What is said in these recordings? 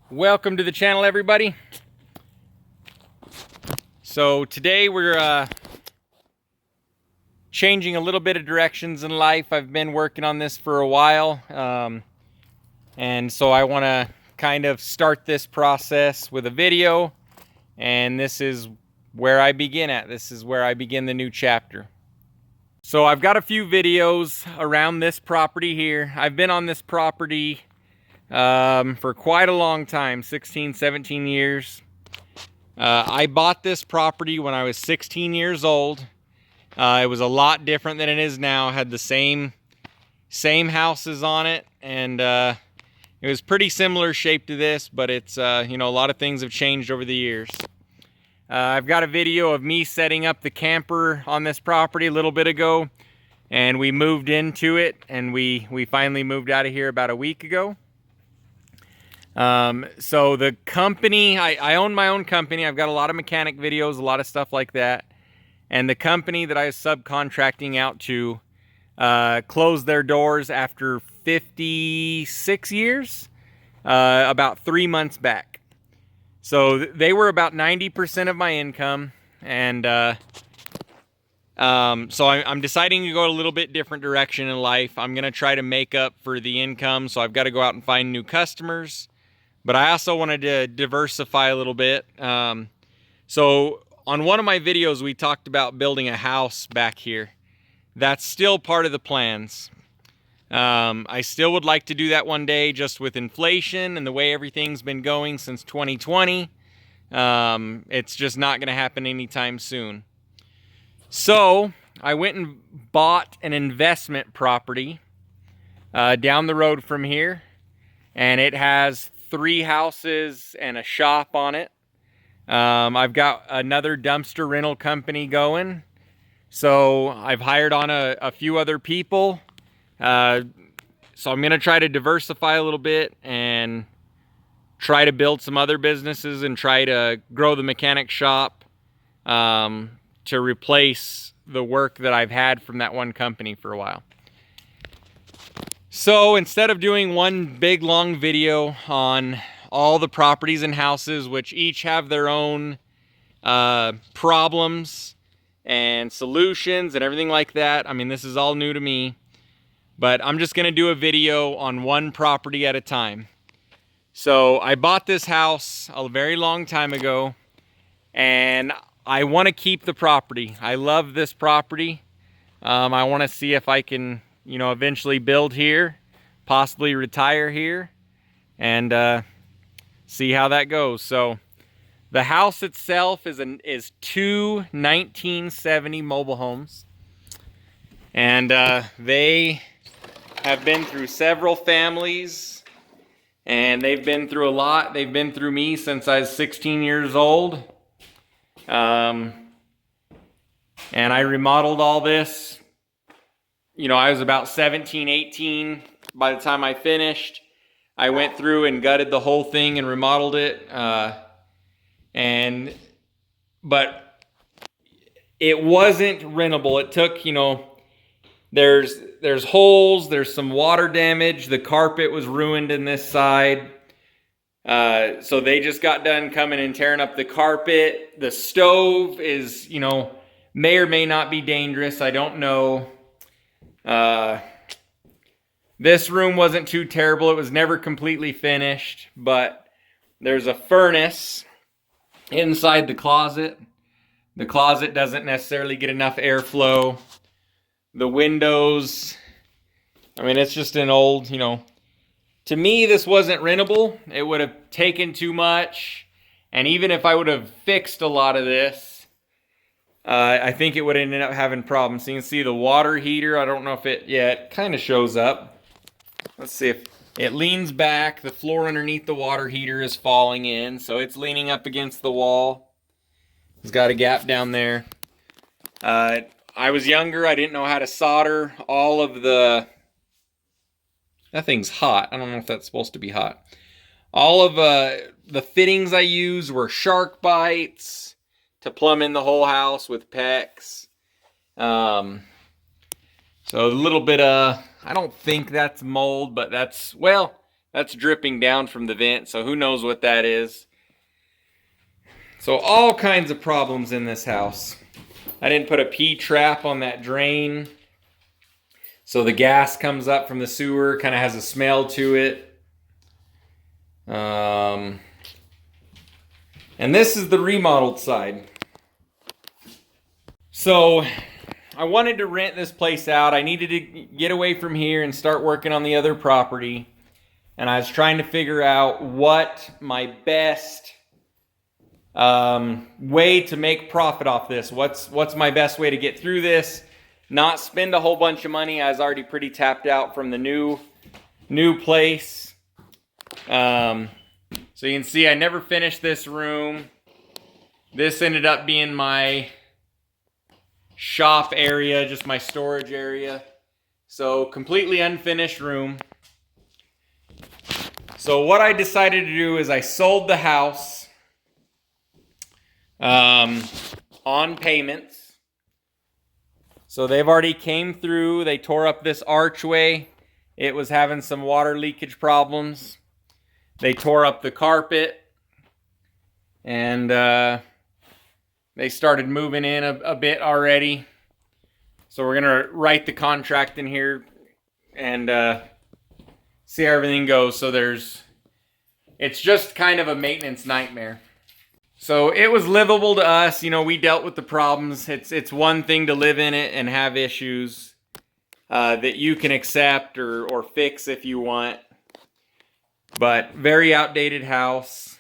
Welcome to the channel, everybody. So today we're changing a little bit of directions in life. I've been working on this for a while, and so I want to kind of start this process with a video, and this is where I begin at. This is where I begin the new chapter. So I've got a few videos around this property here. I've been on this property for quite a long time, 16, 17 years. I bought this property when I was 16 years old. It was a lot different than it is now. It had the same houses on it, and it was pretty similar shape to this, but it's a lot of things have changed over the years. I've got a video of me setting up the camper on this property a little bit ago, and we moved into it, and we finally moved out of here about a week ago. So the company, I own my own company. I've got a lot of mechanic videos, a lot of stuff like that. And the company that I was subcontracting out to closed their doors after 56 years, about 3 months back. So they were about 90% of my income. And so I'm deciding to go a little bit different direction in life. I'm going to try to make up for the income. So I've got to go out and find new customers. But I also wanted to diversify a little bit. So on one of my videos, we talked about building a house back here. That's still part of the plans. I still would like to do that one day, just with inflation and the way everything's been going since 2020. It's just not going to happen anytime soon. So I went and bought an investment property down the road from here. And it has 3 houses and a shop on it. I've got another dumpster rental company going. So I've hired on a few other people. So I'm going to try to diversify a little bit and try to build some other businesses and try to grow the mechanic shop to replace the work that I've had from that one company for a while. So instead of doing one big long video on all the properties and houses, which each have their own problems and solutions and everything like that, I mean, this is all new to me, but I'm just going to do a video on one property at a time. So I bought this house a very long time ago, and I want to keep the property. I love this property. I want to see if I can eventually build here, possibly retire here, and see how that goes. So the house itself is 2 1970 mobile homes, and they have been through several families, and they've been through a lot. They've been through me since I was 16 years old, and I remodeled all this. I was about 17, 18 by the time I finished. I went through and gutted the whole thing and remodeled it. But it wasn't rentable. It took, there's holes, there's some water damage. The carpet was ruined in this side. So they just got done coming and tearing up the carpet. The stove is, may or may not be dangerous. I don't know. This room wasn't too terrible. It was never completely finished, but there's a furnace inside the closet. The closet doesn't necessarily get enough airflow. The windows, I mean, it's just an old, to me, this wasn't rentable. It would have taken too much. And even if I would have fixed a lot of this, I think it would have ended up having problems. So you can see the water heater. I don't know if it kind of shows up. Let's see if it leans back. The floor underneath the water heater is falling in, so it's leaning up against the wall. It's got a gap down there. I was younger. I didn't know how to solder all of the... That thing's hot. I don't know if that's supposed to be hot. All of the fittings I used were shark bites to plumb in the whole house with PEX. So a little bit of, I don't think that's mold, but that's That's dripping down from the vent, so who knows what that is. So all kinds of problems in this house. I didn't put a P-trap on that drain, so the gas comes up from the sewer, kind of has a smell to it. And this is the remodeled side. So I wanted to rent this place out. I needed to get away from here and start working on the other property. And I was trying to figure out what my best way to make profit off this. What's my best way to get through this? Not spend a whole bunch of money. I was already pretty tapped out from the new place. So you can see I never finished this room. This ended up being my shop area, just my storage area. So completely unfinished room. So what I decided to do is I sold the house on payments. So they've already came through. They tore up this archway. It was having some water leakage problems. They tore up the carpet. And they started moving in a bit already. So we're going to write the contract in here and see how everything goes. So it's just kind of a maintenance nightmare. So it was livable to us. You know, we dealt with the problems. It's one thing to live in it and have issues that you can accept or fix if you want. But very outdated house.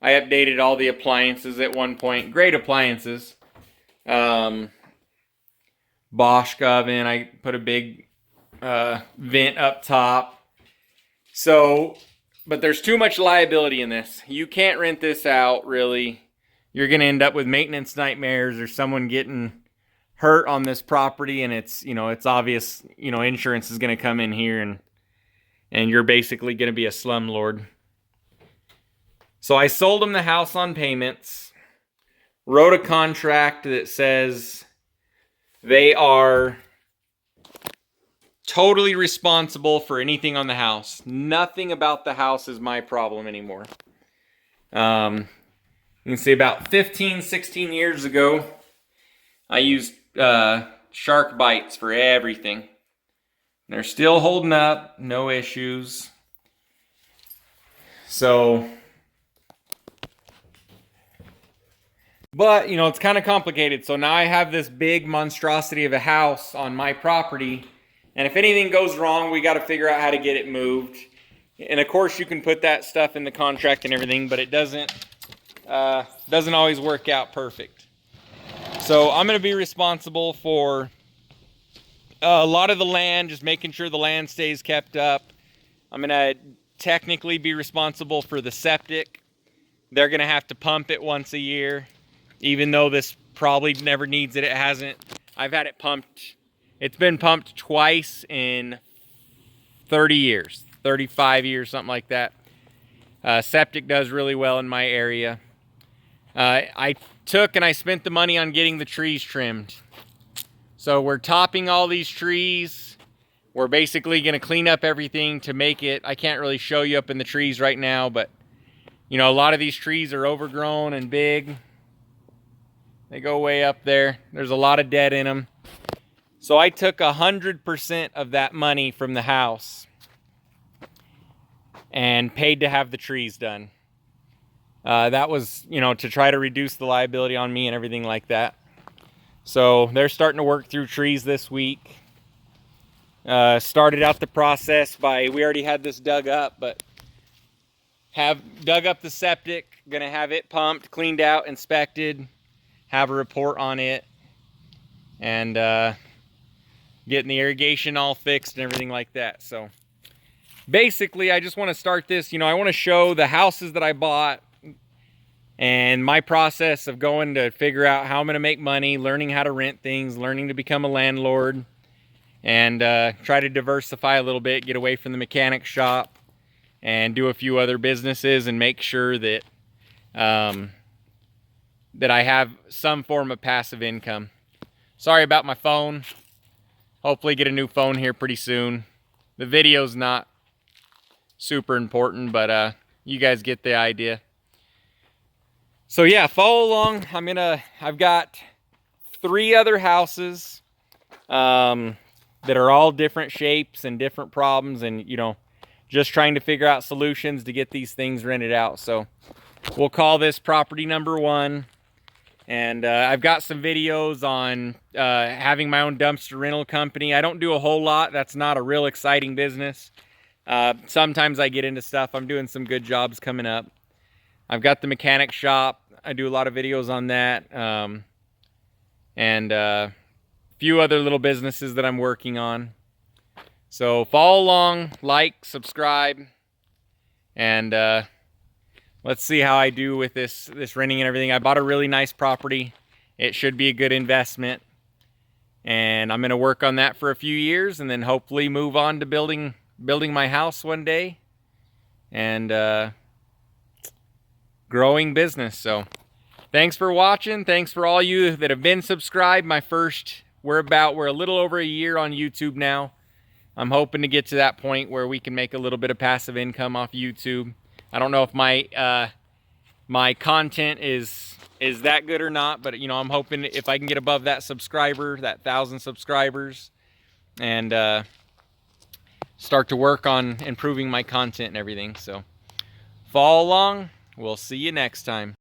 I updated all the appliances at one point. Great appliances. Bosch oven. I put a big vent up top. So, but there's too much liability in this. You can't rent this out, really. You're going to end up with maintenance nightmares or someone getting hurt on this property, and it's obvious, insurance is going to come in here and you're basically going to be a slumlord. So I sold them the house on payments, wrote a contract that says they are totally responsible for anything on the house. Nothing about the house is my problem anymore. You can see about 15, 16 years ago, I used shark bites for everything. They're still holding up, no issues. So, but, it's kind of complicated. So now I have this big monstrosity of a house on my property. And if anything goes wrong, we got to figure out how to get it moved. And of course, you can put that stuff in the contract and everything, but it doesn't always work out perfect. So I'm going to be responsible for a lot of the land, just making sure the land stays kept up. I'm going to technically be responsible for the septic. They're going to have to pump it once a year, even though this probably never needs it. It hasn't. I've had it pumped. It's been pumped twice in 30 years, 35 years, something like that. Septic does really well in my area. I took and I spent the money on getting the trees trimmed. So we're topping all these trees. We're basically going to clean up everything to make it. I can't really show you up in the trees right now, but a lot of these trees are overgrown and big. They go way up there. There's a lot of dead in them. So I took 100% of that money from the house and paid to have the trees done. That was, to try to reduce the liability on me and everything like that. So they're starting to work through trees this week. Started out the process we already had this dug up, but have dug up the septic, gonna have it pumped, cleaned out, inspected, have a report on it, and getting the irrigation all fixed and everything like that. So basically, I just want to start this. I want to show the houses that I bought and my process of going to figure out how I'm going to make money, learning how to rent things, learning to become a landlord, and try to diversify a little bit, get away from the mechanic shop, and do a few other businesses and make sure that that I have some form of passive income. Sorry about my phone. Hopefully get a new phone here pretty soon. The video's not super important, but you guys get the idea. So yeah, follow along. I've got 3 other houses that are all different shapes and different problems, and you know, just trying to figure out solutions to get these things rented out. So we'll call this property number 1. And I've got some videos on having my own dumpster rental company. I don't do a whole lot. That's not a real exciting business. Sometimes I get into stuff. I'm doing some good jobs coming up. I've got the mechanic shop. I do a lot of videos on that. And a few other little businesses that I'm working on. So follow along, like, subscribe, and let's see how I do with this renting and everything. I bought a really nice property. It should be a good investment. And I'm going to work on that for a few years and then hopefully move on to building my house one day. And growing business. So thanks for watching. Thanks for all you that have been subscribed. We're a little over a year on YouTube now. I'm hoping to get to that point where we can make a little bit of passive income off YouTube. I don't know if my content is that good or not, but you know, I'm hoping if I can get above that 1,000 subscribers, and start to work on improving my content and everything. So follow along. We'll see you next time.